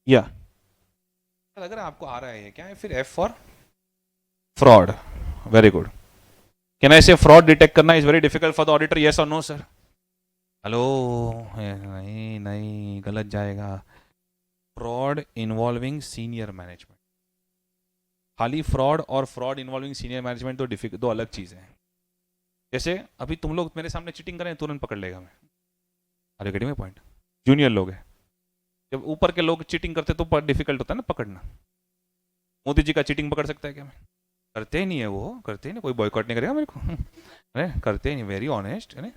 या अगर आपको आ रहा है क्या है, फिर F for fraud. Very good. Can I से फ्रॉड डिटेक्ट करना is very difficult for the auditor, yes और नो सर? हेलो. नहीं नहीं, गलत जाएगा. Fraud involving senior management. खाली फ्रॉड और फ्रॉड इन्वॉल्विंग सीनियर मैनेजमेंट तो दो अलग चीज़ें हैं. जैसे अभी तुम लोग मेरे सामने चीटिंग करें तुरंत पकड़ लेगा मैं. अरे गेटिंग माय पॉइंट. जूनियर लोग हैं. जब ऊपर के लोग चीटिंग करते तो डिफिकल्ट होता है ना पकड़ना. मोदी जी का चीटिंग पकड़ सकता है क्या मैं? करते ही नहीं है, वो करते ही नहीं, कोई बॉयकॉट नहीं करेगा मेरे को. अरे करते ही नहीं, वेरी ऑनेस्ट. अरे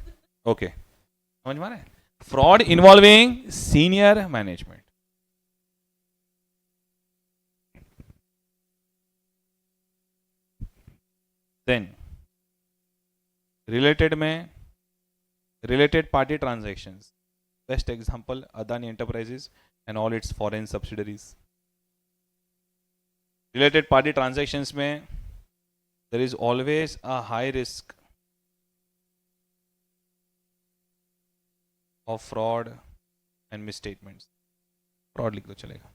ओके, समझ में आ रहा है. Fraud involving senior management. Then related में related party transactions. Best example Adani enterprises and all its foreign subsidiaries. Related party transactions में there is always a high risk of fraud and misstatements. fraud लिख दो चलेगा.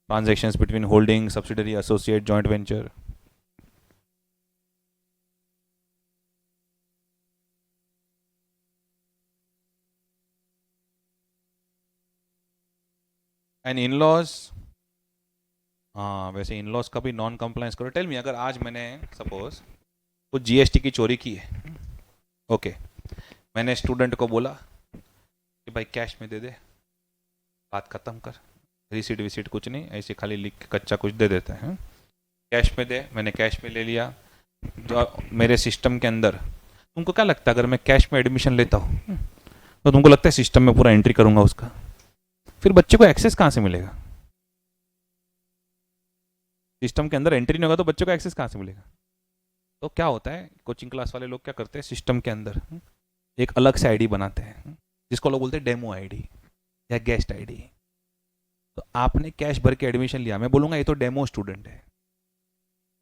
transactions between holding, subsidiary, associate, joint venture. and in-laws. हाँ वैसे in-laws का भी non compliance करो. Tell me, अगर आज मैंने सपोज कुछ जीएसटी की चोरी की है, ओके, मैंने स्टूडेंट को बोला कि भाई कैश में दे दे, बात खत्म कर, रिसीट विसीट कुछ नहीं, ऐसे खाली लिख के कच्चा कुछ दे देते हैं. कैश में दे, मैंने कैश में ले लिया. जो मेरे सिस्टम के अंदर, तुमको क्या लगता है अगर मैं कैश में एडमिशन लेता हूँ तो तुमको लगता है सिस्टम में पूरा एंट्री करूंगा उसका, फिर बच्चे को एक्सेस कहाँ से मिलेगा? सिस्टम के अंदर एंट्री नहीं होगा तो बच्चे को एक्सेस कहाँ से मिलेगा? तो क्या होता है, कोचिंग क्लास वाले लोग क्या करते हैं, सिस्टम के अंदर एक अलग से आईडी बनाते हैं जिसको लोग बोलते हैं डेमो आईडी या गेस्ट आईडी. तो आपने कैश भर के एडमिशन लिया, मैं बोलूंगा ये तो डेमो स्टूडेंट है,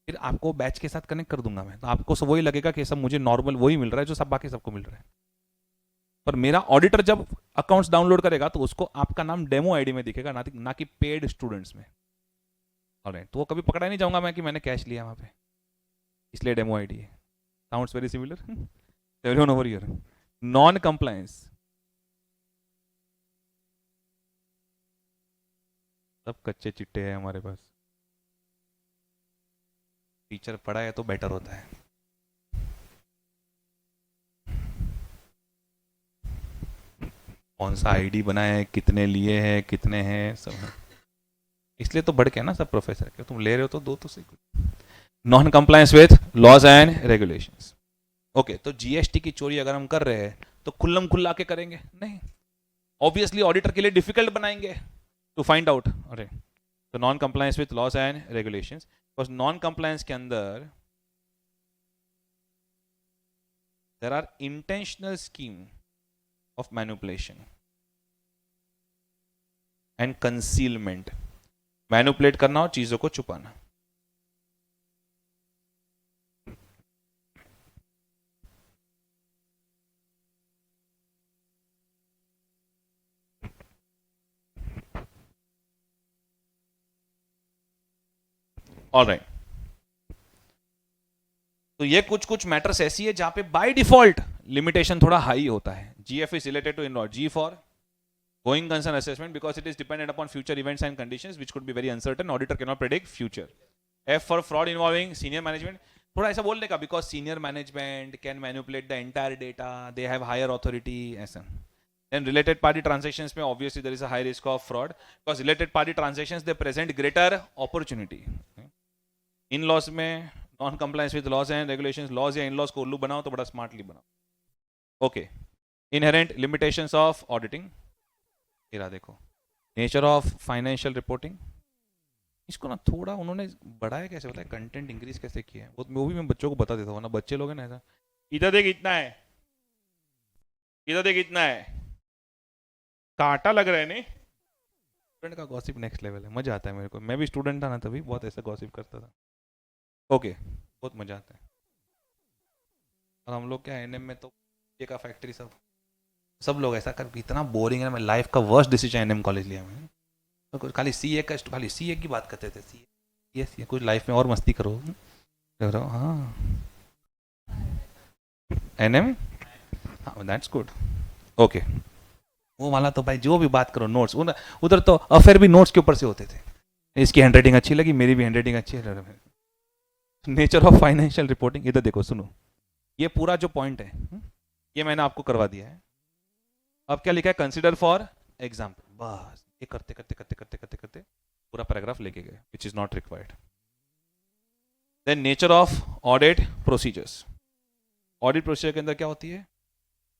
फिर आपको बैच के साथ कनेक्ट कर दूंगा मैं, तो आपको सब वही लगेगा कि सब मुझे नॉर्मल वही मिल रहा है जो सब बाकी सबको मिल रहा है. पर मेरा ऑडिटर जब अकाउंट्स डाउनलोड करेगा तो उसको आपका नाम डेमो आईडी में दिखेगा, ना कि पेड स्टूडेंट्स में. ऑलराइट, तो वो कभी पकड़ा नहीं जाऊंगा मैं कि मैंने कैश लिया वहां पे, इसलिए डेमो आईडी है. Sounds very similar. Everyone over here. Non compliance. सब कच्चे चिट्टे हैं हमारे पास. टीचर पढ़ा है तो बेटर होता है. कौन सा आईडी बनाया है, कितने लिए हैं, कितने हैं, सब है. इसलिए तो बढ़ के ना सब प्रोफेसर के, तुम ले रहे हो तो दो तो सही कुछ. Non compliance with laws and regulations. Okay, तो जीएसटी की चोरी अगर हम कर रहे हैं तो खुल्लम खुल्ला के करेंगे नहीं, ऑब्वियसली ऑडिटर के लिए डिफिकल्ट बनाएंगे टू फाइंड आउट. अरे तो non compliance with laws and regulations, because non compliance के अंदर there are intentional scheme of manipulation and concealment. Manipulate करना और चीजों को छुपाना. ऑलराइट, तो ये कुछ कुछ मैटर्स ऐसी है जहां पे बाय डिफॉल्ट लिमिटेशन थोड़ा हाई होता है. GF is related to in law. G for going concern assessment because it is dependent upon future events and conditions which could be very uncertain. Auditor cannot predict future. F for fraud involving senior management. थोड़ा ऐसा बोलने का, because senior management can manipulate the entire data, they have higher authority, ऐसा. Then related party transactions में obviously there is a high risk of fraud because related party transactions they present greater opportunity. In-laws में non compliance with laws and regulations, laws या in-laws को उल्लू बनाओ तो बड़ा smartly बनाओ. Okay. Inherent limitations of auditing. इरा देखो, nature of financial reporting. इसको ना थोड़ा उन्होंने बढ़ाया कैसे, बताया कंटेंट इंक्रीज कैसे किया है, वो भी मैं बच्चों को बता देता हूँ ना. बच्चे लोग हैं ना ऐसा, इधर देख इतना है, इधर देख इतना है, कांटा लग रहा है नहीं. स्टूडेंट का गॉसिप नेक्स्ट लेवल है, मजा आता है मेरे को. मैं भी स्टूडेंट था ना तभी बहुत ऐसा गॉसिप करता था. ओके, बहुत मजा आता है. और हम लोग क्या एनएम में तो ये का फैक्ट्री सब सब लोग ऐसा कर, इतना बोरिंग है, मैं लाइफ का वर्स्ट डिसीजन एनएम कॉलेज लिया मैंने, तो कुछ खाली सीए की बात करते थे, सीए कुछ लाइफ में और मस्ती करो, हाँ एनएम, हाँ दैट्स गुड, ओके। वो वाला तो भाई जो भी बात करो नोट्स, उधर तो अफेयर भी नोट्स के ऊपर से होते थे, इसकी हैंडराइटिंग अच्छी लगी, मेरी भी हैंडराइटिंग अच्छी है। नेचर ऑफ फाइनेंशियल रिपोर्टिंग, इधर देखो सुनो, ये पूरा जो पॉइंट है ये मैंने आपको करवा दिया है। अब क्या लिखा है, कंसिडर फॉर एग्जाम्पल, बस ये करते करते करते करते करते करते पूरा पैराग्राफ लेके गए, which is not required. Then nature of audit procedures, audit procedure के अंदर क्या होती है,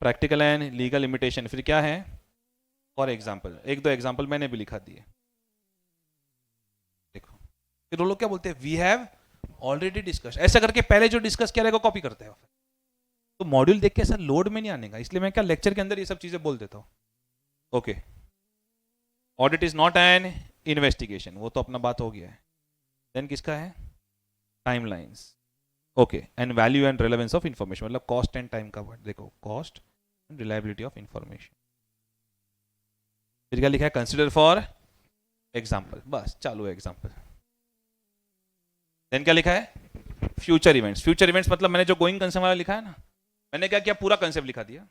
प्रैक्टिकल एंड लीगल लिमिटेशन, फिर क्या है, फॉर एग्जाम्पल, एक दो एग्जाम्पल मैंने भी लिखा दिए, देखो। फिर वो लोग क्या बोलते हैं, वी हैव ऑलरेडी डिस्कस, ऐसा करके पहले जो डिस्कस किया रहेगा कॉपी करते हैं, तो मॉड्यूल देख के ऐसा लोड में नहीं आने का, इसलिए मैं क्या लेक्चर के अंदर ये सब चीजें बोल देता हूँ। Okay, audit is not an investigation, वो तो अपना बात हो गया है। देन किसका है, timelines, okay, and value and relevance of information, मतलब कॉस्ट एंड टाइम का वर्ड देखो, cost and reliability of information. फिर क्या लिखा है, कंसिडर फॉर एग्जाम्पल, बस चालू है एग्जाम्पल। देन क्या लिखा है, फ्यूचर इवेंट्स, फ्यूचर इवेंट्स मतलब मैंने जो गोइंग कंसर्न वाला लिखा है ना, मैंने क्या किया, पूरा कंसेप्ट लिखा दिया,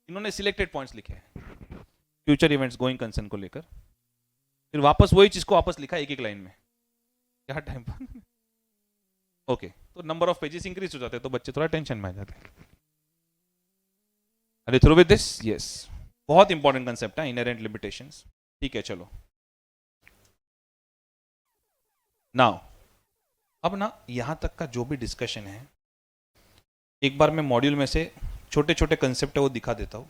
इन्होंने सिलेक्टेड पॉइंट्स लिखे हैं फ्यूचर इवेंट्स गोइंग कंसर्न को लेकर, फिर वापस वही चीज को वापस लिखा एक एक लाइन में, क्या टाइम पर ओके, तो नंबर ऑफ पेजेस इंक्रीज हो जाते हैं, तो बच्चे थोड़ा टेंशन में आ जाते हैं। अरे थ्रू विद दिस, यस, बहुत इंपॉर्टेंट कंसेप्ट है, इनहेरेंट लिमिटेशंस। ठीक है, चलो नाउ, अब ना यहां तक का जो भी डिस्कशन है, एक बार मैं मॉड्यूल में से छोटे छोटे कंसेप्ट है वो दिखा देता हूँ,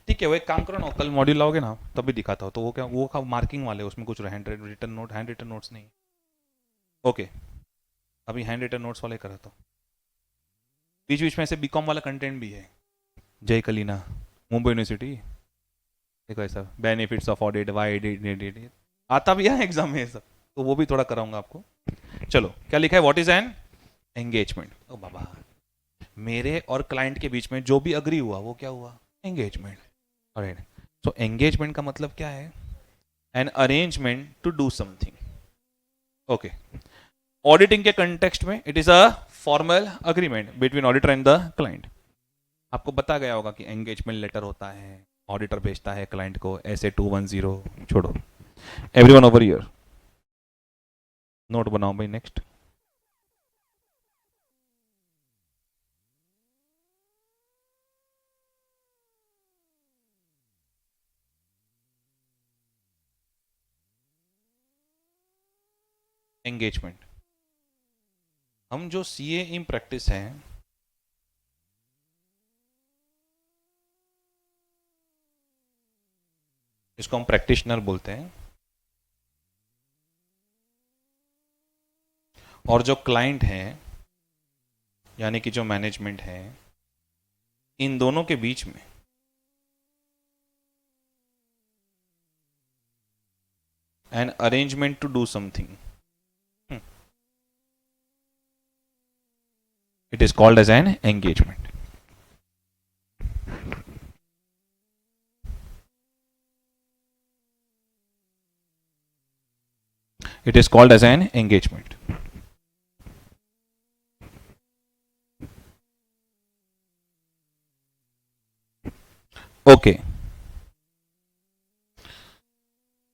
ठीक है। वो एक काम करो ना, कल मॉड्यूल लाओगे ना तभी दिखाता हूँ, तो वो क्या, वो मार्किंग वाले, उसमें कुछ हैंड रिटन नोट्स नहीं, ओके। अभी हैंड रिटन नोट्स वाले कराता हूँ, बीच बीच में ऐसे बीकॉम वाला कंटेंट भी है, जय कलीना, मुंबई यूनिवर्सिटी, देखो ऐसा बेनिफिट्स ऑफ ऑडिट, वाई आता भी है एग्जाम में ये सब, तो वो भी थोड़ा कराऊंगा आपको। चलो क्या लिखा है, व्हाट इज एन एंगेजमेंट, ओ बाबा, मेरे और क्लाइंट के बीच में जो भी अग्री हुआ वो क्या हुआ, एंगेजमेंट। ऑलराइट, सो एंगेजमेंट का मतलब क्या है, an arrangement to do something, okay. Auditing के कंटेक्स्ट में it is a formal agreement between auditor and the client. आपको बता गया होगा कि एंगेजमेंट लेटर होता है, ऑडिटर भेजता है क्लाइंट को, ऐसे 210, छोड़ो, एवरीवन ओवर हियर नोट बनाओ भाई, नेक्स्ट। एंगेजमेंट, हम जो सीए इन प्रैक्टिस है, इसको हम प्रैक्टिशनर बोलते हैं, और जो क्लाइंट है यानी कि जो मैनेजमेंट है, इन दोनों के बीच में an arrangement to do something, it is called as an engagement. It is called as an engagement. Okay.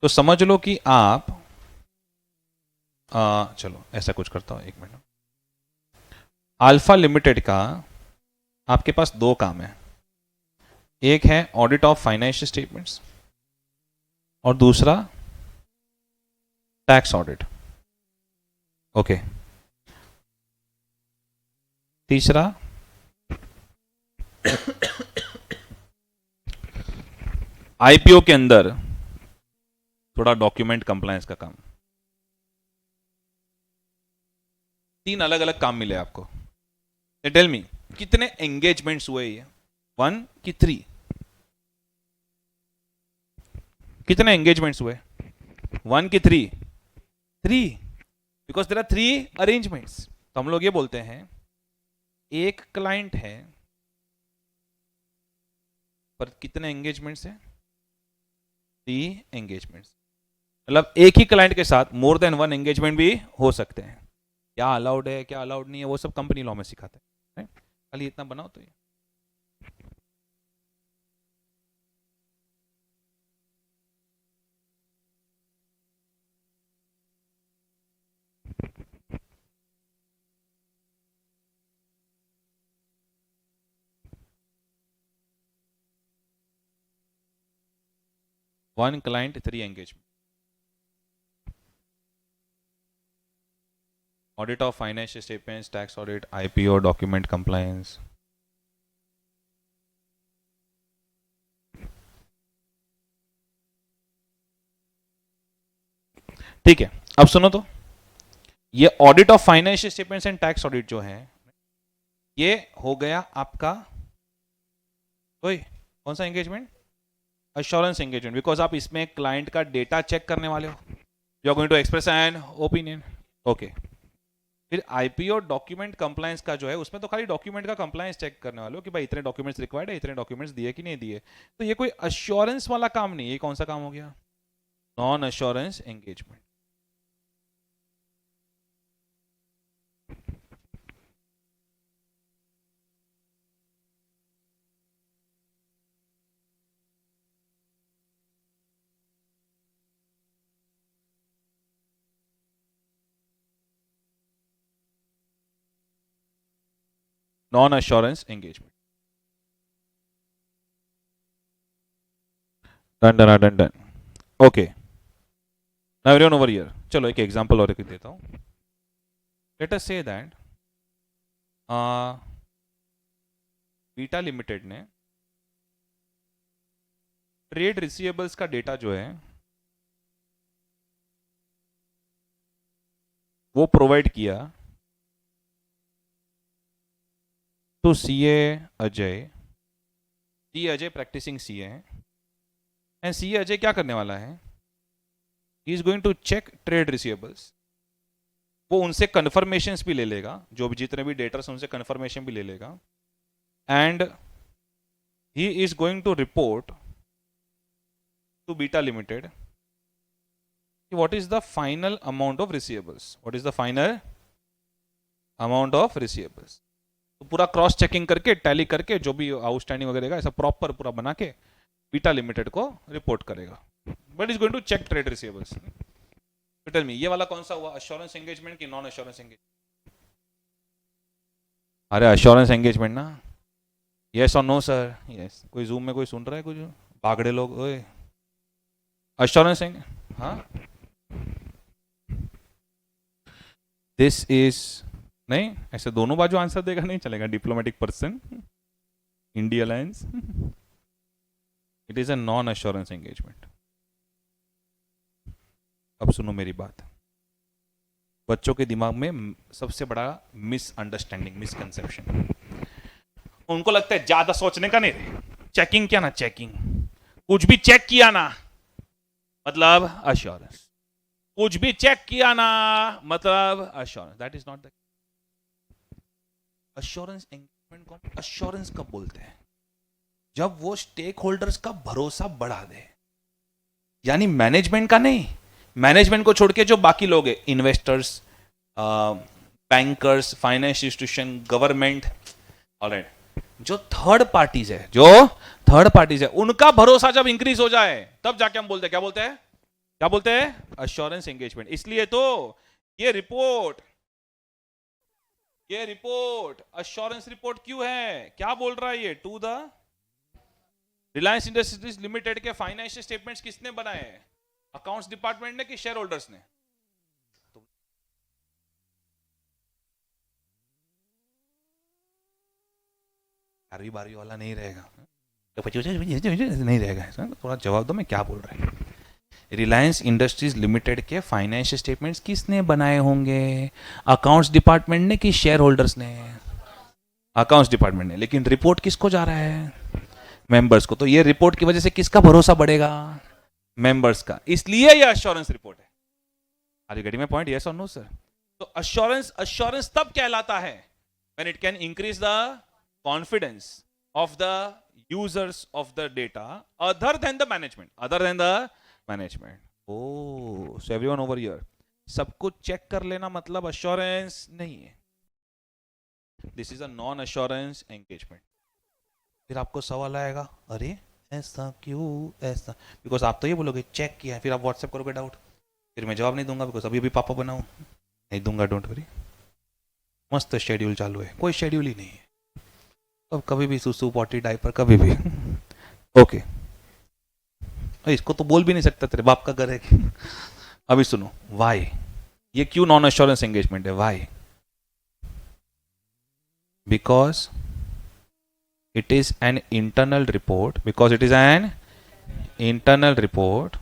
तो समझ लो कि आप चलो ऐसा कुछ करता हूं, एक मिनट। अल्फा लिमिटेड का आपके पास दो काम है, एक है ऑडिट ऑफ फाइनेंशियल स्टेटमेंट्स और दूसरा टैक्स ऑडिट, ओके। तीसरा आईपीओ के अंदर थोड़ा डॉक्यूमेंट कंप्लायंस का काम। तीन अलग अलग काम मिले आपको। टेल मी कितने एंगेजमेंट्स हुए ये, 1 की 3, कितने एंगेजमेंट्स हुए, 1 की 3, बिकॉज देयर आर 3 अरेंजमेंट्स। तो हम लोग ये बोलते हैं एक क्लाइंट है पर कितने एंगेजमेंट्स हैं? 3 एंगेजमेंट्स। मतलब एक ही क्लाइंट के साथ मोर देन 1 एंगेजमेंट भी हो सकते हैं। क्या अलाउड है क्या अलाउड नहीं है वो सब कंपनी लॉ में सिखाते हैं, खाली इतना बनाओ तो ये। One client, 3 engagement. Audit of financial statements, tax audit, IPO, document compliance. ठीक है, अब सुनो तो, ये audit of financial statements and tax audit जो है ये हो गया आपका कोई कौन सा एंगेजमेंट? अश्योरेंस एंगेजमेंट, बिकॉज आप इसमें क्लाइंट का डेटा चेक करने वाले हो, you are going to express an opinion. Okay, फिर आईपीओ डॉक्यूमेंट कंप्लायंस का जो है उसमें तो खाली डॉक्यूमेंट का कंप्लायंस चेक करने वाले हो कि भाई इतने डॉक्यूमेंट्स रिक्वायर्ड है, इतने डॉक्यूमेंट्स दिए कि नहीं दिए। तो ये कोई अश्योरेंस वाला काम नहीं, ये कौन सा काम हो गया? Non assurance engagement. Non assurance engagement. Done done done done. Okay, now everyone over here, चलो एक एग्जांपल और देता हूं। Let us say that Beta Limited ने ट्रेड रिसीवेबल्स का डेटा जो है वो प्रोवाइड किया तो CA Ajay, C Ajay practicing CA है, एंड सीए अजय क्या करने वाला है? He is going to check trade receivables. वो उनसे कन्फर्मेशंस भी ले लेगा, जो भी जितने भी डेटर्स उनसे कन्फर्मेशन भी ले लेगा, and he is going to report to Beta Limited what is the final amount of receivables, what is the final amount of receivables। तो पूरा क्रॉस चेकिंग करके टैली करके जो भी आउटस्टैंडिंग वगैरह ऐसा प्रॉपर पूरा बना के बीटा लिमिटेड को रिपोर्ट करेगा, but is going to check trade receivables. Tell me, ये वाला कौन सा हुआ, अश्योरेंस एंगेजमेंट की नॉन अश्योरेंस एंगेजमेंट? अरे अश्योरेंस एंगेजमेंट ना, यस और नो सर? यस। कोई जूम में कोई सुन रहा है कुछ बागड़े लोग? ओए अश्योरेंस हाँ, दिस इज नहीं, ऐसे दोनों बाजू आंसर देगा नहीं चलेगा, diplomatic person, India alliance. It is a non assurance engagement. अब सुनो मेरी बात, बच्चों के दिमाग में सबसे बड़ा मिसअंडरस्टैंडिंग, मिसकंसेप्शन, उनको लगता है ज्यादा सोचने का नहीं, चेकिंग क्या ना चेकिंग, कुछ भी चेक किया ना मतलब अश्योरेंस, कुछ भी चेक किया ना मतलब assurance. That is not the assurance engagement को अश्योरेंस कब बोलते हैं? जब वो स्टेक होल्डर्स का भरोसा बढ़ा दे, यानी मैनेजमेंट का नहीं, मैनेजमेंट को छोड़ के जो बाकी लोग हैं, investors, bankers, finance institution, government, alright, जो थर्ड पार्टीज है, जो थर्ड पार्टीज है, उनका भरोसा जब इंक्रीज हो जाए तब जाके हम बोलते हैं, क्या बोलते हैं, क्या बोलते हैं? Assurance engagement. इसलिए तो ये रिपोर्ट अश्योरेंस रिपोर्ट क्यों है? क्या बोल रहा है ये? To the Reliance Industries Limited के फाइनेंशियल स्टेटमेंट्स किसने बनाए? अकाउंट्स डिपार्टमेंट ने कि शेयर होल्डर्स ने? बारी बारी वाला नहीं रहेगा, नहीं रहेगा, थोड़ा जवाब दो, मैं क्या बोल रहा है। रिलायंस इंडस्ट्रीज लिमिटेड के फाइनेंशियल स्टेटमेंट्स किसने बनाए होंगे? अकाउंट्स डिपार्टमेंट ने कि शेयर होल्डर्स ने? अकाउंट्स डिपार्टमेंट ने। लेकिन रिपोर्ट किसको जा रहा है? मेंबर्स को। तो ये रिपोर्ट की वजह से किसका भरोसा बढ़ेगा? मेंबर्स का। इसलिए ये अश्योरेंस रिपोर्ट है। Are you getting my point? Yes और नो सर? तो अश्योरेंस तब कहलाता है when it can increase the confidence of the users of the data other than the management. Other than the management. Oh, so everyone over here. सब कुछ check कर लेना मतलब assurance नहीं है. This is a non-assurance engagement. फिर आपको सवाल आएगा, अरे ऐसा क्यों ऐसा? बिकॉज आप तो ये बोलोगे चेक किया है, फिर आप व्हाट्सएप करोगे डाउट, फिर मैं जवाब नहीं दूंगा बिकॉज अभी पापा बनाऊं नहीं दूंगा. डोंट वरी, मस्त शेड्यूल चालू है, कोई शेड्यूल ही नहीं है. अब कभी भी सुसु पॉटी डायपर कभी भी. ओके इसको तो बोल भी नहीं सकता, तेरे बाप का घर है. अभी सुनो वाई, ये क्यों नॉन एश्योरेंस एंगेजमेंट है? Why? Because it is an internal report, because it is an internal report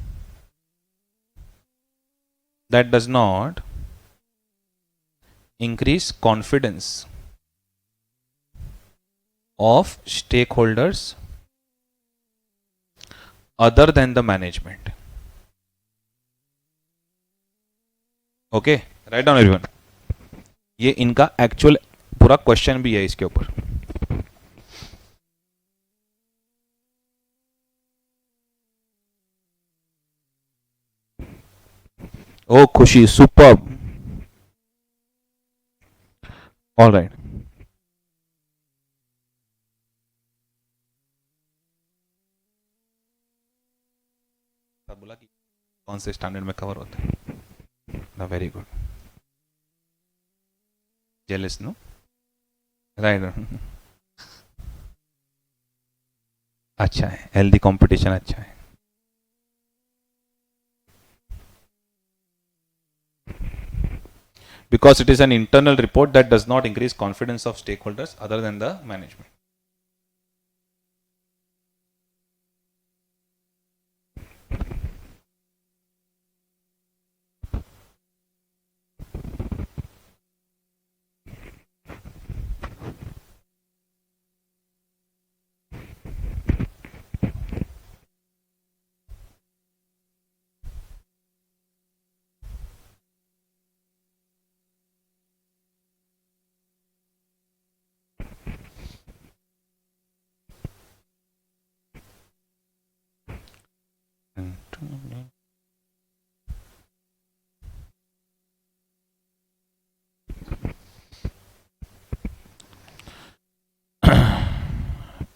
that does not increase confidence of stakeholders other than the management. Okay, write down everyone. ये इनका actual पूरा question भी है इसके ऊपर. Oh, Khushi, superb. All right. बोला कि कौन से स्टैंडर्ड में कवर होता है ना. Very good. Jealous no? Right. अच्छा है, हेल्दी कंपटीशन अच्छा है. Because it is an internal report that does not increase confidence of stakeholders other than the management.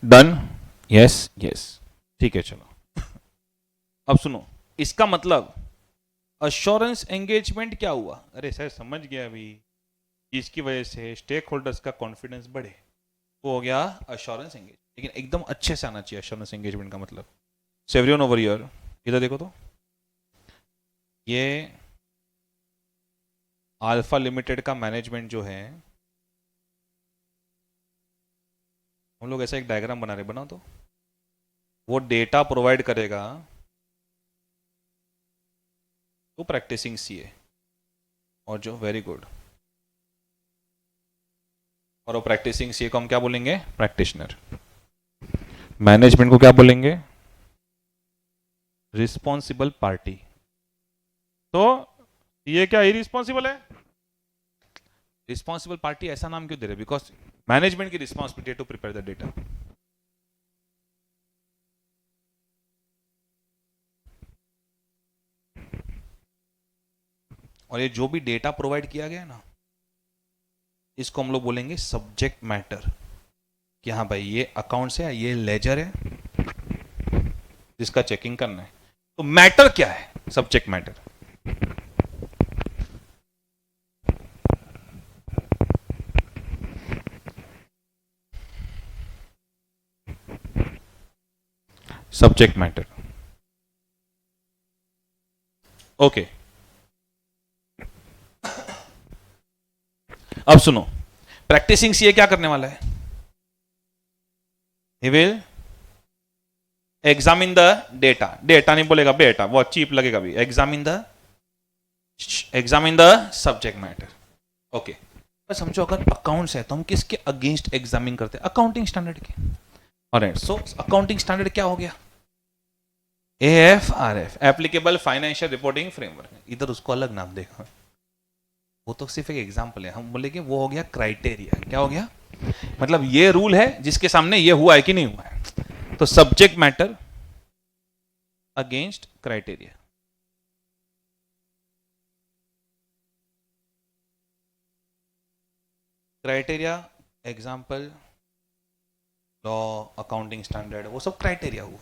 Done. Yes yes, ठीक है. चलो अब सुनो, इसका मतलब अश्योरेंस एंगेजमेंट क्या हुआ? अरे सर समझ गया अभी, इसकी वजह से स्टेक होल्डर्स का कॉन्फिडेंस बढ़े, वो हो गया अश्योरेंस एंगेज. लेकिन एकदम अच्छे से आना चाहिए अश्योरेंस एंगेजमेंट का मतलब. सो एवरीवन ओवर हियर, इधर देखो तो, ये अल्फा लिमिटेड का मैनेजमेंट जो है, हम लोग ऐसा एक डायग्राम बना रहे, बनाओ तो. वो डेटा प्रोवाइड करेगा तो प्रैक्टिसिंग सीए, और जो वेरी गुड, और वो प्रैक्टिसिंग सीए को हम क्या बोलेंगे? प्रैक्टिशनर. मैनेजमेंट को क्या बोलेंगे? Responsible party. तो ये क्या इरिस्पॉन्सिबल है? रिस्पॉन्सिबल पार्टी ऐसा नाम क्यों दे रहे? बिकॉज मैनेजमेंट की responsibility to prepare the data. और ये जो भी डेटा प्रोवाइड किया गया ना, इसको हम लोग बोलेंगे सब्जेक्ट मैटर. कि हाँ भाई ये अकाउंट्स है, ये लेजर है जिसका चेकिंग करना है. तो मैटर क्या है? Subject matter. Subject matter. Okay, अब सुनो, प्रैक्टिसिंग सीए क्या करने वाला है? He will examine the data. Data नहीं बोलेगा बेटा, वो चीप लगेगा भी. Examine the subject matter. Okay, बस समझो, अगर अकाउंट्स है तो हम किसके अगेंस्ट एग्जामिन करते हैं? अकाउंटिंग स्टैंडर्ड के. ऑलराइट, सो अकाउंटिंग स्टैंडर्ड क्या हो गया? AFRF, applicable financial reporting framework. इधर उसको अलग नाम देगा, वो तो सिर्फ एक एग्जाम्पल है. हम बोलेंगे वो हो गया क्राइटेरिया. क्या हो गया? मतलब ये रूल है जिसके सामने ये हुआ है कि नहीं हुआ है. तो subject matter against criteria. Criteria example law, accounting standard, वो सब क्राइटेरिया हुआ.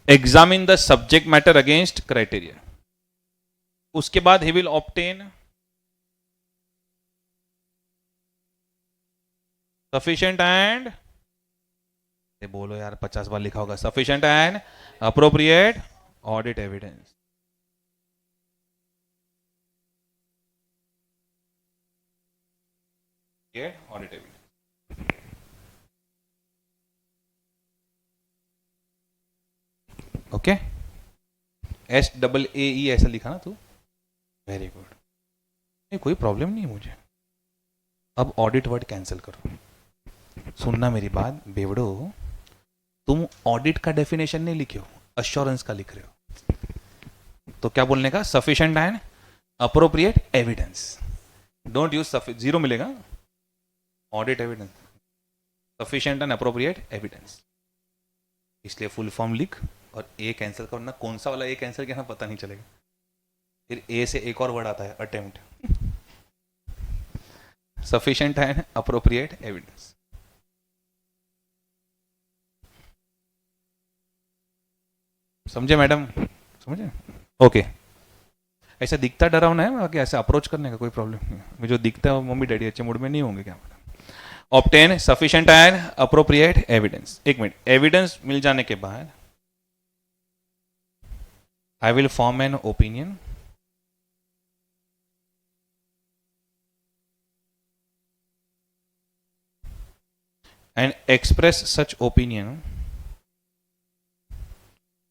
Examine the subject matter against criteria. उसके बाद he will obtain sufficient and, बोलो यार 50 बार लिखा होगा, sufficient and appropriate audit evidence. Audit evidence. Okay, SAAE ऐसा लिखा ना तू, वेरी गुड. नहीं कोई प्रॉब्लम नहीं है मुझे. अब ऑडिट वर्ड कैंसिल करो. सुनना मेरी बात बेवड़ो, तुम ऑडिट का डेफिनेशन नहीं लिखे हो, अश्योरेंस का लिख रहे हो. तो क्या बोलने का, sufficient and appropriate evidence. Don't use zero मिलेगा, audit evidence, sufficient and appropriate evidence. इसलिए फुल फॉर्म लिख और ए कैंसिल करना. कौन सा वाला ए कैंसिल किया पता नहीं चलेगा. फिर ए से एक और वर्ड आता है, attempt. Sufficient and appropriate evidence. समझे मैडम, समझे? ओके. ऐसा दिखता डरावना है, बाकी ऐसे अप्रोच करने का कोई प्रॉब्लम नहीं. मुझे जो दिखता है वो मम्मी डैडी अच्छे मूड में नहीं होंगे क्या. Obtain sufficient and appropriate evidence. एक मिनट, एविडेंस मिल जाने के बाद I will form an opinion and express such opinion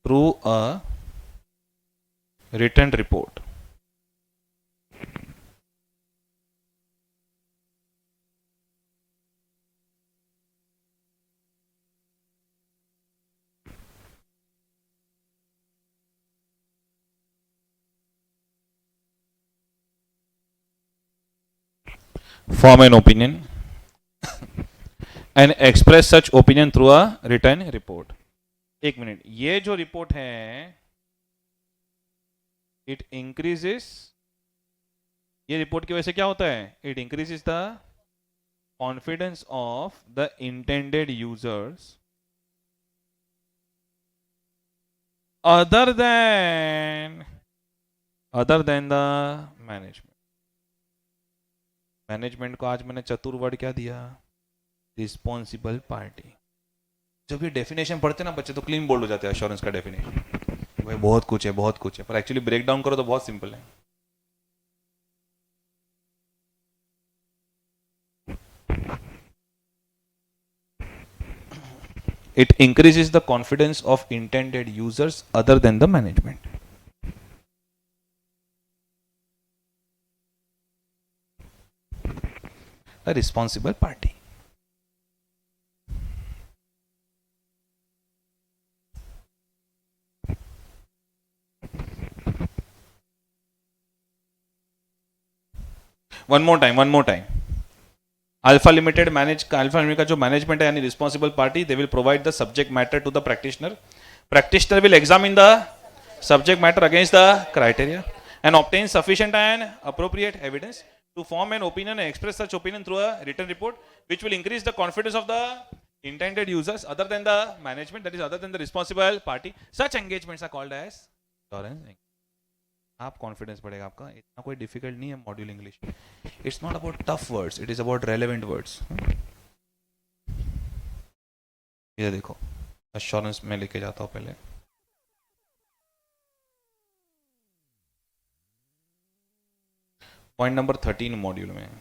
through a written report. Form an opinion and express such opinion through a written report. एक minute, ये जो report है it increases, ये report की वजह से क्या होता है, it increases the confidence of the intended users other than the management. Management को आज मैंने चतुर वर्ड क्या दिया, रिस्पॉन्सिबल पार्टी. जब ये डेफिनेशन पढ़ते ना बच्चे तो क्लीन बोल्ड हो जाते हैं एश्योरेंस का डेफिनेशन. भाई बहुत कुछ है, बहुत कुछ है, पर एक्चुअली ब्रेक डाउन करो तो बहुत सिंपल है. It increases the confidence of intended users other than the management. A responsible party. One more time. Alpha Limited का जो मैनेजमेंट है यानी responsible party, they will provide the subject matter to the practitioner. Practitioner will examine the subject matter against the criteria and obtain sufficient and appropriate evidence to form an opinion and express such opinion through a written report, which will increase the confidence of the intended users other than the management, that is other than the responsible party. Such engagements are called as assurance. आप confidence बढ़ेगा आपका. इतना कोई difficult नहीं है module English. It's not about tough words, it is about relevant words. ये देखो, assurance में लेके जाता हूँ पहले. पॉइंट नंबर 13 मॉड्यूल में,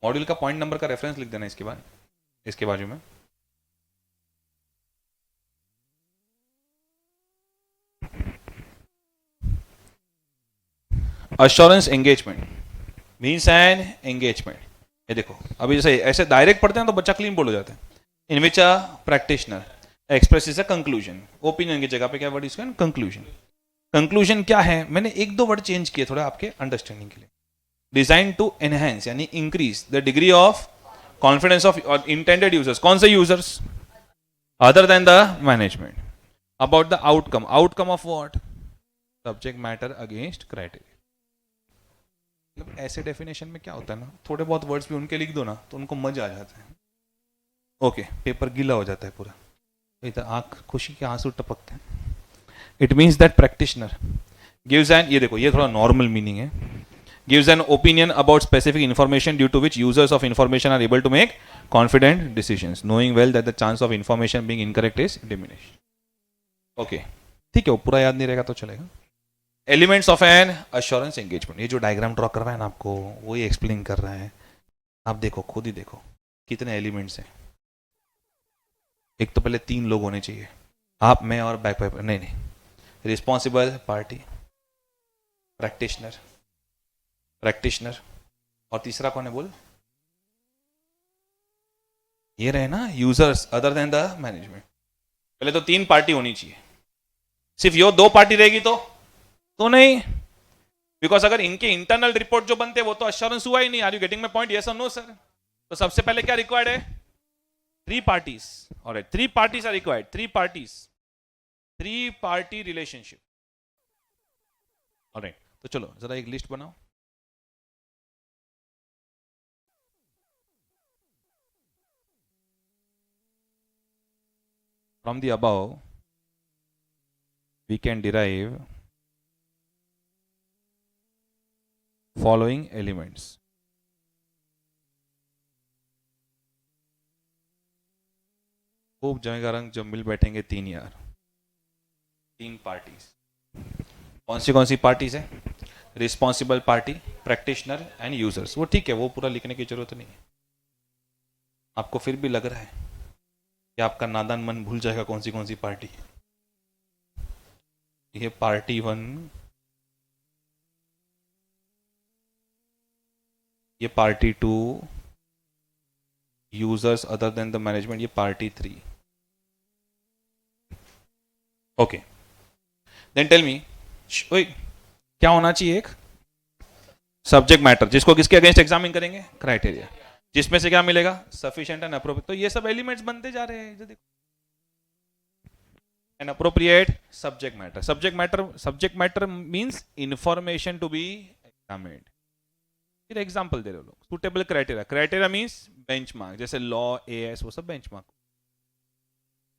मॉड्यूल का पॉइंट नंबर का रेफरेंस लिख देना इसके बाद, इसके बाजू में. Assurance engagement means an engagement. ये देखो, अभी जैसे ऐसे डायरेक्ट पढ़ते हैं तो बच्चा क्लीन बोल हो जाता है. In which a practitioner expresses a conclusion. Opinion की जगह पे क्या वर्ड इसका, कंक्लूजन. कंक्लूजन क्या है, मैंने एक दो वर्ड चेंज किए थोड़ा आपके अंडरस्टैंडिंग के लिए. डिजाइन टू एनहेंस यानी increase the degree of confidence of intended users. कौन से users? Other than the management. About the outcome. Outcome of what? Subject matter against criteria. मतलब ऐसे डेफिनेशन में क्या होता है ना, थोड़े बहुत वर्ड्स भी उनके लिख दो ना तो उनको मजा आ जाता है. ओके, पेपर गीला हो जाता है पूरा, इधर आंख खुशी के आंसू टपकते हैं. It means that practitioner gives an, ये देखो ये थोड़ा नॉर्मल मीनिंग है, gives an opinion about specific information due to which users of information are able to make confident decisions, knowing well that the chance of information being incorrect is diminished. Okay, ठीक है, वो पूरा याद नहीं रहेगा तो चलेगा. Elements of an assurance engagement, ये जो डायग्राम ड्रॉ कर रहा है ना आपको, वो ही एक्सप्लेन कर रहा है. आप देखो, खुद ही देखो कितने एलिमेंट्स हैं. एक तो पहले 3 लोग होने चाहिए, आप, मैं और बैक पेपर, नहीं, रिस्पॉन्सिबल पार्टी, प्रैक्टिशनर और तीसरा कौन है बोल? ये रहे ना users other than the management. पहले तो 3 पार्टी होनी चाहिए. सिर्फ यो 2 पार्टी रहेगी तो नहीं, बिकॉज अगर इनके इंटरनल रिपोर्ट जो बनते हैं वो तो अश्योरेंस हुआ ही नहीं. Are you getting my point? Yes और नो सर? तो सबसे पहले क्या रिक्वायर्ड है? 3 parties. Alright, 3 parties are required. 3 party relationship. Alright, तो चलो जरा एक लिस्ट बनाओ. From the above, we can derive following elements. खूब जमेगा रंग जब मिल बैठेंगे 3 यार. 3 पार्टीज. कौन सी पार्टीज है? Responsible party, practitioner and users. वो ठीक है, वो पूरा लिखने की जरूरत नहीं है. आपको फिर भी लग रहा है कि आपका नादान मन भूल जाएगा कौन सी पार्टी. ये पार्टी 1, ये party 2, users other than the management, ये party 3. Okay, then tell me, क्या होना चाहिए? एक सब्जेक्ट मैटर जिसको किसके अगेंस्ट एग्जामिन करेंगे? क्राइटेरिया. जिसमें से क्या मिलेगा? Sufficient and appropriate. तो ये सब एलिमेंट्स बनते जा रहे हैं. देखो, an appropriate subject matter means information to be examined. फिर एग्जांपल दे रहे हो लोग. सुटेबल क्राइटेरिया मींस बेंचमार्क, जैसे लॉ, एएस, वो सब benchmark.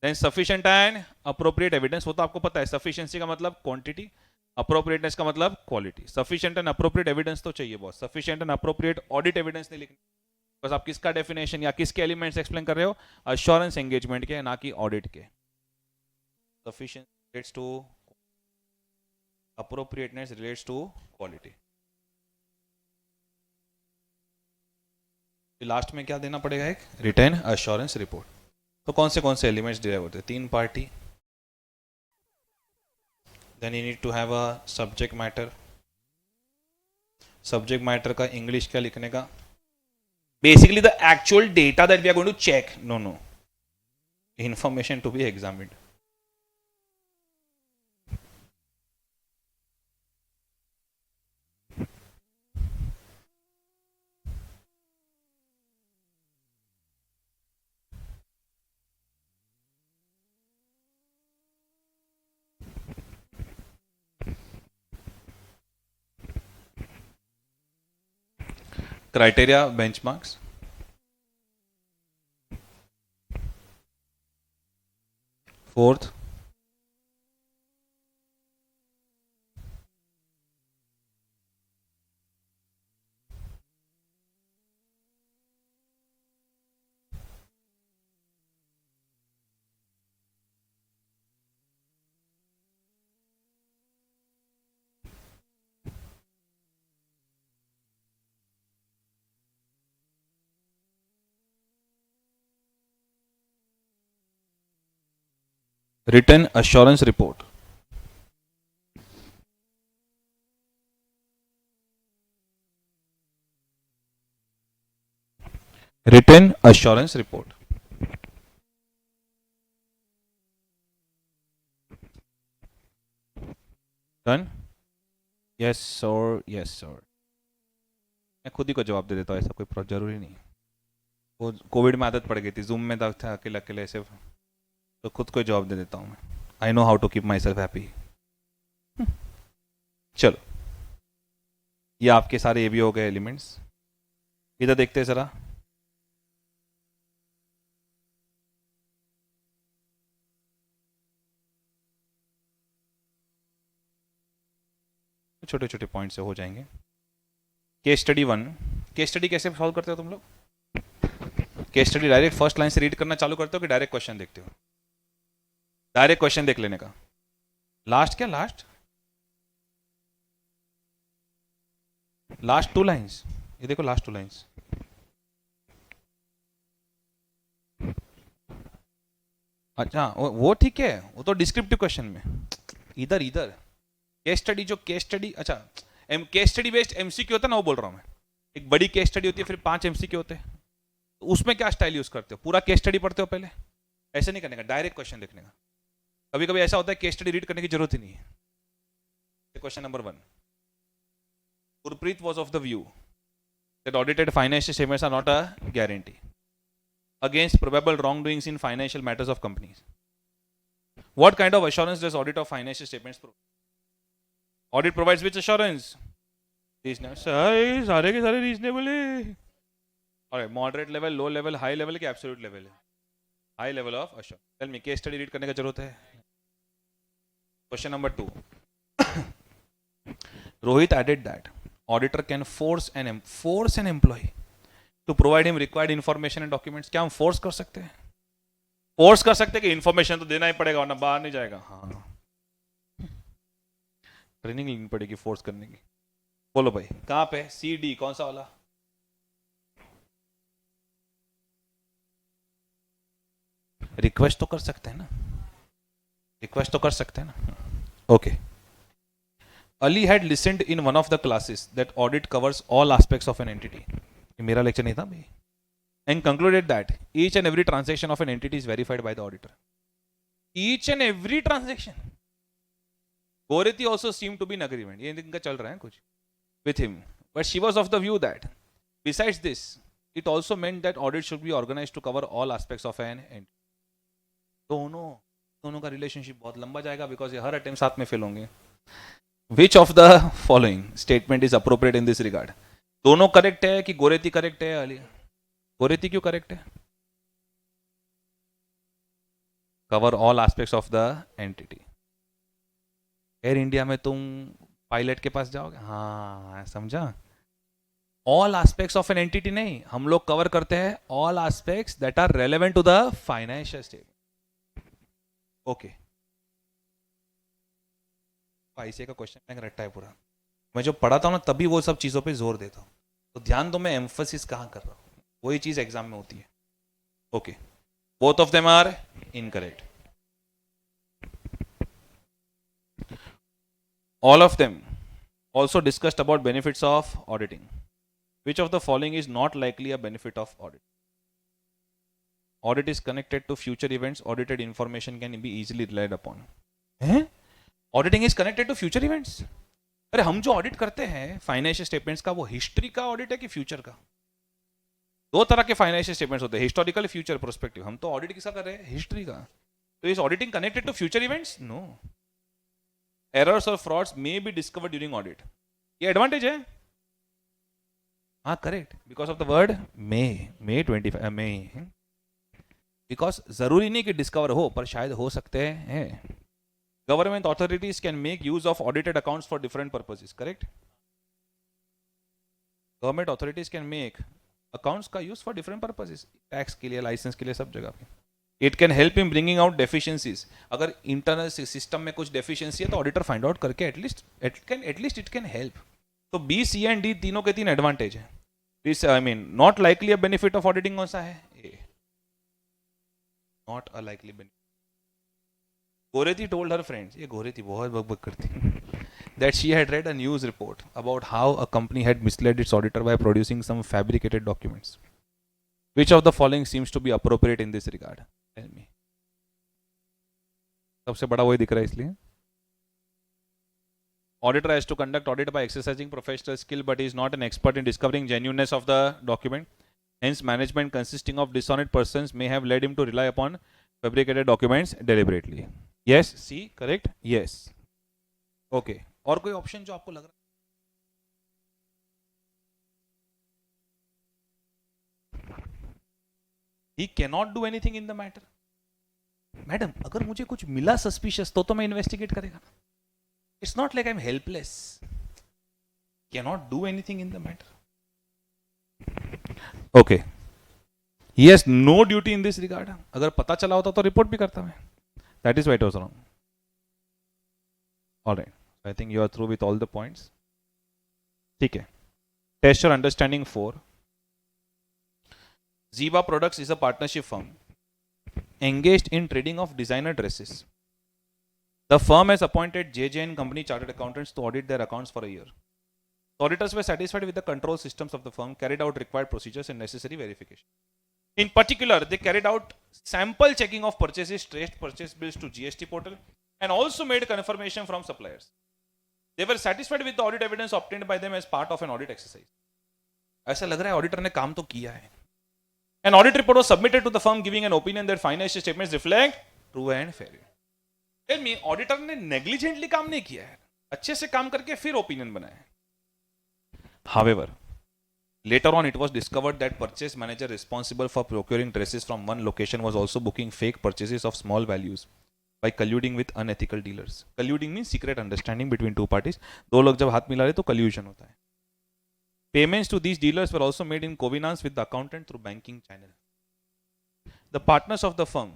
Then sufficient and appropriate evidence, वो तो आपको पता है. सफिशिएंसी का मतलब क्वांटिटी, अप्रोप्रिएटनेस का मतलब quality. Sufficient and appropriate evidence तो चाहिए बहुत. Sufficient and appropriate audit evidence नहीं लिखना, बस आप किसका डेफिनेशन या किसके एलिमेंट्स एक्सप्लेन कर रहे हो? अश्योरेंस एंगेजमेंट के, ना कि ऑडिट के. Sufficiency relates to appropriateness, relates to quality. Last में क्या देना पड़ेगा? एक रिटर्न अश्योरेंस रिपोर्ट. तो कौन से एलिमेंट्स डिराइव होते हैं? 3 party. Then you need to have a subject matter. Subject matter का इंग्लिश क्या लिखने का? Basically the actual data that we are going to check. No. Information to be examined. Criteria, benchmarks. Fourth, written assurance report. Written assurance report. Done? Yes sir, yes sir. मैं खुद ही को जवाब दे देता हूँ, ऐसा कोई जरूरी नहीं। वो कोविड में आदत पड़ गई थी, जूम में था अकेले अकेले ऐसे, तो खुद को जवाब दे देता हूँ मैं। I know how to keep myself happy. चलो, ये आपके सारे ये भी हो गए एलिमेंट्स। इधर देखते हैं जरा। छोटे छोटे पॉइंट से हो जाएंगे। Case study 1। केस स्टडी कैसे सॉल्व करते हो तुम लोग? Case study direct first line से रीड करना चालू करते हो कि डायरेक्ट क्वेश्चन देखते हो? डायरेक्ट क्वेश्चन देख लेने का। लास्ट क्या? लास्ट 2 लाइंस, ये देखो लास्ट 2 लाइंस। अच्छा, वो ठीक है, वो तो डिस्क्रिप्टिव क्वेश्चन में। इधर इधर केस स्टडी, जो केस स्टडी, अच्छा केस स्टडी बेस्ड एमसीक्यू होता है ना, वो बोल रहा हूँ मैं। एक बड़ी केस स्टडी होती है, फिर 5 एमसीक्यू होते हैं, तो उसमें क्या स्टाइल यूज करते हो? पूरा केस स्टडी पढ़ते हो पहले? ऐसे नहीं करने का, डायरेक्ट क्वेश्चन देखने का। कभी कभी ऐसा होता है केस स्टडी रीड करने की जरूरत ही नहीं है। Question number 1, Gurpreet was of the view that audited financial statements are not a guarantee against probable wrongdoings in financial matters of companies. What kind of assurance does audit of financial statements provide? Audit provides which assurance? Reasonable. सारे के सारे reasonable है। Alright, moderate level, low level, high level के absolute level है? High level of assurance. Tell me, case study read करने का जरूरत है? Question number 2. Rohit added that auditor can force an employee to provide him required information and documents. क्या हम force कर सकते हैं? Force कर सकते हैं कि information तो देना ही पड़ेगा वरना बाहर नहीं जाएगा। हाँ, ट्रेनिंग लेनी पड़ेगी force करने की। बोलो भाई, कहाँ पे? सी डी कौन सा वाला? रिक्वेस्ट तो कर सकते हैं ना, रिक्वेस्ट तो कर सकते हैं ना। Okay. Ali had listened in one of the classes that audit covers all aspects of an entity. मेरा लेक्चर नहीं था भाई। And concluded that each and every transaction of an entity is verified by the auditor. Each and every transaction. Gorethi also seemed to be in agreement. ये इनका चल रहा है कुछ with him, but she was of the view that besides this, it also meant that audit should be organized to cover all aspects of an entity. दोनों का relationship बहुत लंबा जाएगा, बिकॉज ये हर अटेम्प्ट साथ में फेल होंगे। Which of the following statement is appropriate in this regard? दोनों करेक्ट है कि गोरेती करेक्ट है? अली गोरेती क्यों करेक्ट है? Cover all aspects of the entity. Air India में तुम पायलट के पास जाओगे, हाँ समझा? All aspects of an entity नहीं, हम लोग कवर करते हैं all aspects that are relevant to the financial statement. Okay, ऐसे का क्वेश्चन बैंक रट्टा है पूरा। मैं जो पढ़ाता हूँ ना तभी वो सब चीज़ों पे जोर देता हूँ, तो ध्यान दो मैं एम्फोसिस कहाँ कर रहा हूँ, वही चीज़ एग्जाम में होती है। Okay, both of them are incorrect. All of them also discussed about benefits of auditing. Which of the following is not likely a benefit of audit? Audit is connected to future events. Audited information can be easily relied upon. Auditing is connected to future events. अरे हम जो audit करते हैं financial statements का, वो history का audit है कि फ्यूचर का? दो तरह के फाइनेंशियल स्टेटमेंट्स होते हैं, हिस्टोरिकल, फ्यूचर प्रोस्पेक्टिव। हम तो ऑडिट किसका कर रहे हैं? हिस्ट्री का। तो is auditing connected to future events? No. Errors और frauds may be discovered during audit. ये एडवांटेज है। हाँ correct, because of the word may 25 may, because जरूरी नहीं कि डिस्कवर हो, पर शायद हो सकते हैं। Government authorities can make use of audited accounts for different purposes. Correct, government authorities can make accounts का use for different purposes, tax के लिए, लाइसेंस के लिए, सब जगह पे। It can help in bringing out deficiencies. अगर इंटरनल सिस्टम में कुछ डेफिशिएंसी है तो ऑडिटर फाइंड आउट करके एटलीस्ट इट कैन हेल्प। तो बी, सी एंड डी तीनों के तीन एडवांटेज है। This I mean not likely a benefit of auditing कौन सा है? A, not a likely benefit. Goretti told her friends, ये गोरेती बहुत बकबक करती है, that she had read a news report about how a company had misled its auditor by producing some fabricated documents. Which of the following seems to be appropriate in this regard? Tell me. सबसे बड़ा वही दिख रहा है इसलिए। Auditor has to conduct audit by exercising professional skill, but he is not an expert in discovering genuineness of the document. Hence, management consisting of dishonest persons may have led him to rely upon fabricated documents deliberately. Yes, C, correct? Yes. Okay. और कोई option जो आपको लग रहा है? He cannot do anything in the matter. Madam, अगर मुझे कुछ मिला सस्पिशियस तो मैं इन्वेस्टिगेट करेगा. It's not like I'm helpless. Cannot do anything in the matter. Okay. He has no duty in this regard. अगर पता चला होता तो रिपोर्ट भी करता मैं. That is why it was wrong. All right. I think you are through with all the points. ठीक है. Test your understanding 4. Ziva Products is a partnership firm engaged in trading of designer dresses. The firm has appointed JJN Company Chartered Accountants to audit their accounts for a year. The auditors were satisfied with the control systems of the firm, carried out required procedures and necessary verification. In particular, they carried out sample checking of purchases, traced purchase bills to GST portal, and also made confirmation from suppliers. They were satisfied with the audit evidence obtained by them as part of an audit exercise. ऐसा लग रहा है auditor ने काम तो किया है. An audit report was submitted to the firm giving an opinion that financial statements reflect true and fair. Tell me, auditor ने negligently काम नहीं किया है, अच्छे से काम करके फिर ओपिनियन बनाया है. However, later on it was discovered that purchase manager responsible for procuring dresses from one location was also booking fake purchases of small values by colluding with unethical dealers. Colluding means secret understanding between two parties. दो लोग जब हाथ मिला रहे तो collusion होता है. Payments to these dealers were also made in connivance with the accountant through banking channel. The partners of the firm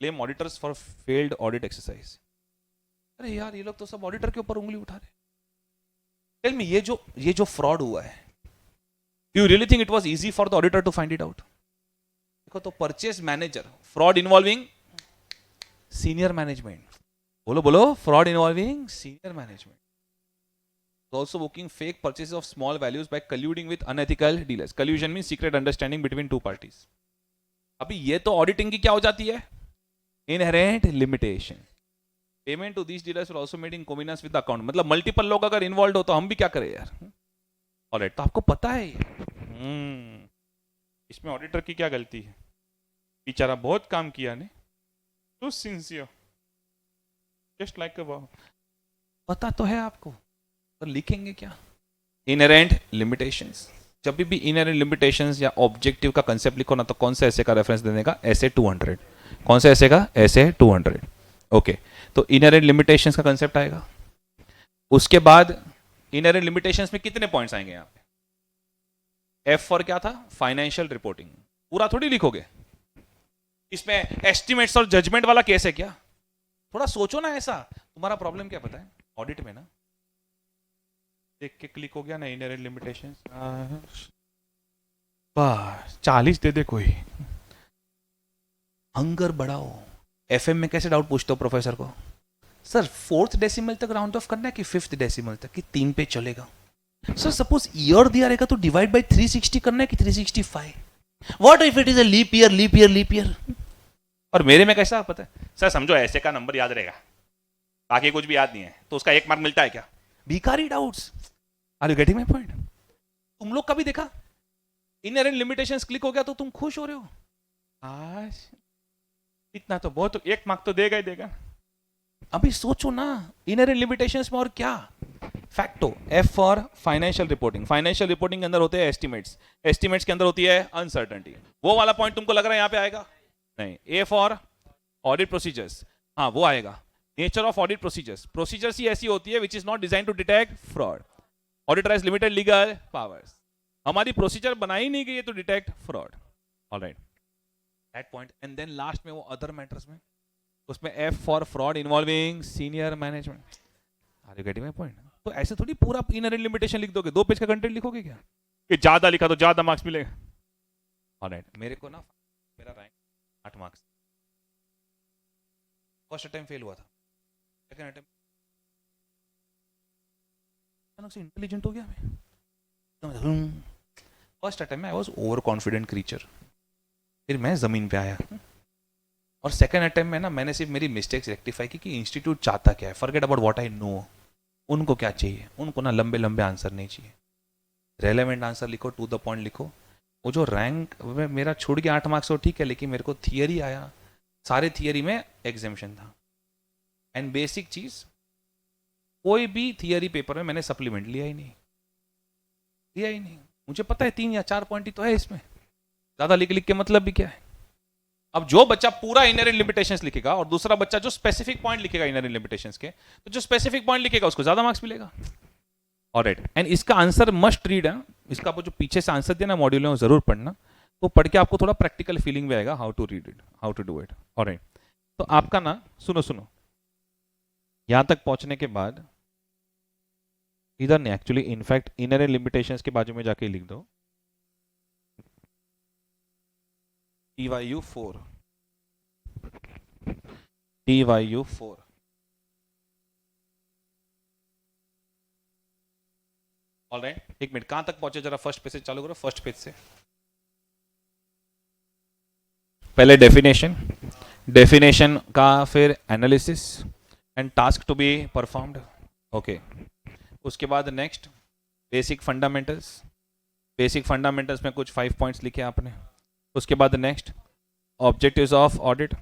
claim auditors for failed audit exercise. अरे यार ये लोग तो सब ऑडिटर के ऊपर उंगली उठा रहे. Tell me, ये जो फ्रॉड हुआ है, do you really think it was easy for the auditor to find it out? देखो तो purchase manager, fraud involving senior management. बोलो fraud involving senior management. Also booking fake purchases of small values by colluding with unethical dealers. Collusion means secret understanding between two parties. अभी ये तो auditing की क्या हो जाती है? Inherent limitation. Payment to these dealers were also made in connivance with the account. मतलब multiple लोग अगर इन्वॉल्व हो तो हम भी क्या करें यार? ऑलराइट, तो आपको पता है इसमें ऑडिटर की क्या गलती है? बेचारा बहुत काम किया ने. To sincere, just like a पता तो है आपको, तो लिखेंगे क्या? Inherent limitations. जब भी इनहेरेंट लिमिटेशंस या ऑब्जेक्टिव का कंसेप्ट लिखो ना तो कौन सा ऐसे का रेफरेंस देने का? ऐसे 200. कौन सा ऐसे का? ऐसे 200. ओके, तो इनहेरेंट लिमिटेशंस का कंसेप्ट आएगा. उसके बाद इनहेरेंट लिमिटेशंस में कितने पॉइंट्स आएंगे यहाँ पे? एफ फॉर क्या था? Financial reporting. पूरा थोड़ी लिखोगे. इसमें एस्टिमेट्स और जजमेंट वाला केस है क्या? थोड़ा सोचो ना. ऐसा तुम्हारा प्रॉब्लम क्या पता है ऑडिट में ना? देख के क्लिक हो गया ना इनहेरेंट लिमिटेशंस. 40 दे दे कोई. हंगर बढ़ाओ. एफएम में कैसे डाउट पूछते हो प्रोफेसर को? सर 4th डेसिमल तक राउंड ऑफ करना है कि 5th डेसिमल तक, कि 3 पे चलेगा? सर सपोज ईयर दिया रहेगा तो डिवाइड बाय 360 करना है कि 365? What if it is a leap year, leap year, leap year? और मेरे में कैसा पता है? सर समझो ऐसे का नंबर याद रहेगा, बाकी कुछ भी याद नहीं है, तो उसका 1 मार्क मिलता है क्या? भिखारी doubts. Are you getting my point? तुम लोग कभी देखा इनहेरेंट लिमिटेशंस क्लिक हो गया तो तुम खुश हो रहे हो? आज इतना तो बहुत, 1 मार्क तो देगा ही देगा. अभी सोचो ना इनहेरेंट लिमिटेशंस में और क्या? Facto. F for financial reporting. Financial reporting के अंदर होते हैं एस्टिमेट्स. एस्टिमेट्स के अंदर होती है अनसर्टेनिटी. वो वाला पॉइंट तुमको लग रहा है यहाँ पे आएगा? नहीं. A for audit procedures. हाँ वो आएगा. Nature of audit procedures. Procedures ही ऐसी होती है which is not design to detect fraud. Auditor has limited legal powers. हमारी प्रोसीजर बनाई नहीं गई है to detect fraud. Alright, that point. And then last में वो अदर मैटर्स में, उसमें F for fraud involving senior management. Are you getting my point? तो ऐसे थोड़ी पूरा इनहेरेंट लिमिटेशन लिख दोगे. 2 पेज का कंटेंट लिखोगे क्या कि ज्यादा लिखा तो ज्यादा मार्क्स मिलेगा? ऑलराइट, मेरे को ना मेरा rank 8 marks. First attempt fail हुआ था, सेकंड अटेम्प्ट अचानक से इंटेलिजेंट हो गया मैं. फर्स्ट अटेम्प्ट में I was over confident creature, फिर मैं जमीन पे आया. और सेकंड अटेम्प्ट में ना मैंने सिर्फ मेरी मिस्टेक्स रेक्टिफाई की कि इंस्टीट्यूट चाहता क्या है. Forget about what I know. उनको क्या चाहिए, उनको ना लंबे लंबे आंसर नहीं चाहिए, रेलेवेंट आंसर लिखो, टू द पॉइंट लिखो। वो जो रैंक मेरा छूट गया 8 मार्क्स तो ठीक है, लेकिन मेरे को थियरी आया, सारे थियरी में एग्जामेशन था। एंड बेसिक चीज, कोई भी थियरी पेपर में मैंने सप्लीमेंट लिया ही नहीं। मुझे पता है 3 या 4 पॉइंट ही तो है इसमें, ज्यादा लिख लिख के मतलब भी क्या है। अब जो बच्चा पूरा इनर लिमिटेशंस लिखेगा और दूसरा बच्चा जो स्पेसिफिक पॉइंट लिखेगा इनर लिमिटेशंस के, तो जो स्पेसिफिक पॉइंट लिखेगा उसको ज्यादा मार्क्स मिलेगा। ऑलराइट, एंड इसका आंसर मस्ट रीड है, इसका जो पीछे से आंसर देना मॉड्यूल है वो जरूर पढ़ना, तो पढ़ के आपको थोड़ा प्रैक्टिकल फीलिंग भी आएगा how to read it, how to do it. Alright, तो आपका ना सुनो यहां तक पहुंचने के बाद इधर नहीं, एक्चुअली इनफैक्ट इनर लिमिटेशंस के बाजू में जाके लिख दो TYU4 ऑलराइट, एक मिनट, कहां तक पहुंचे जरा फर्स्ट पेज से चालू करो, फर्स्ट पेज से। पहले डेफिनेशन का, फिर analysis and task to be performed, okay. उसके बाद नेक्स्ट बेसिक फंडामेंटल्स में कुछ 5 पॉइंट्स लिखे आपने। उसके बाद नेक्स्ट ऑब्जेक्टिव्स ऑफ ऑडिट,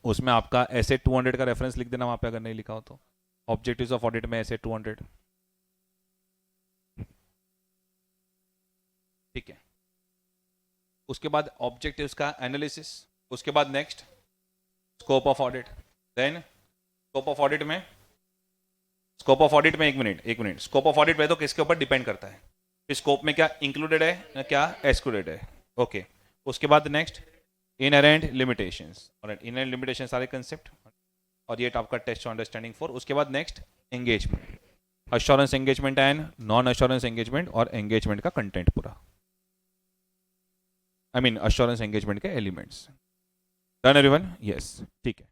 उसमें आपका ऐसे 200 का रेफरेंस लिख देना वहां पे अगर नहीं लिखा हो तो, ऑब्जेक्टिव्स ऑफ ऑडिट में ऐसे 200, ठीक है। उसके बाद ऑब्जेक्टिव्स का एनालिसिस, उसके बाद next scope of audit, then scope of audit में एक मिनट स्कोप ऑफ ऑडिट में तो किसके ऊपर डिपेंड करता है, स्कोप में क्या इंक्लूडेड है क्या एक्सक्लूडेड है, ओके। उसके बाद नेक्स्ट इनहेरेंट लिमिटेशंस, और इनहेरेंट लिमिटेशन सारे कंसेप्ट, और ये आपका टेस्ट ऑफ अंडरस्टैंडिंग 4। उसके बाद next engagement, assurance engagement and non assurance engagement, और एंगेजमेंट का कंटेंट पूरा, अश्योरेंस एंगेजमेंट के एलिमेंट्स। Done everyone? यस, ठीक है।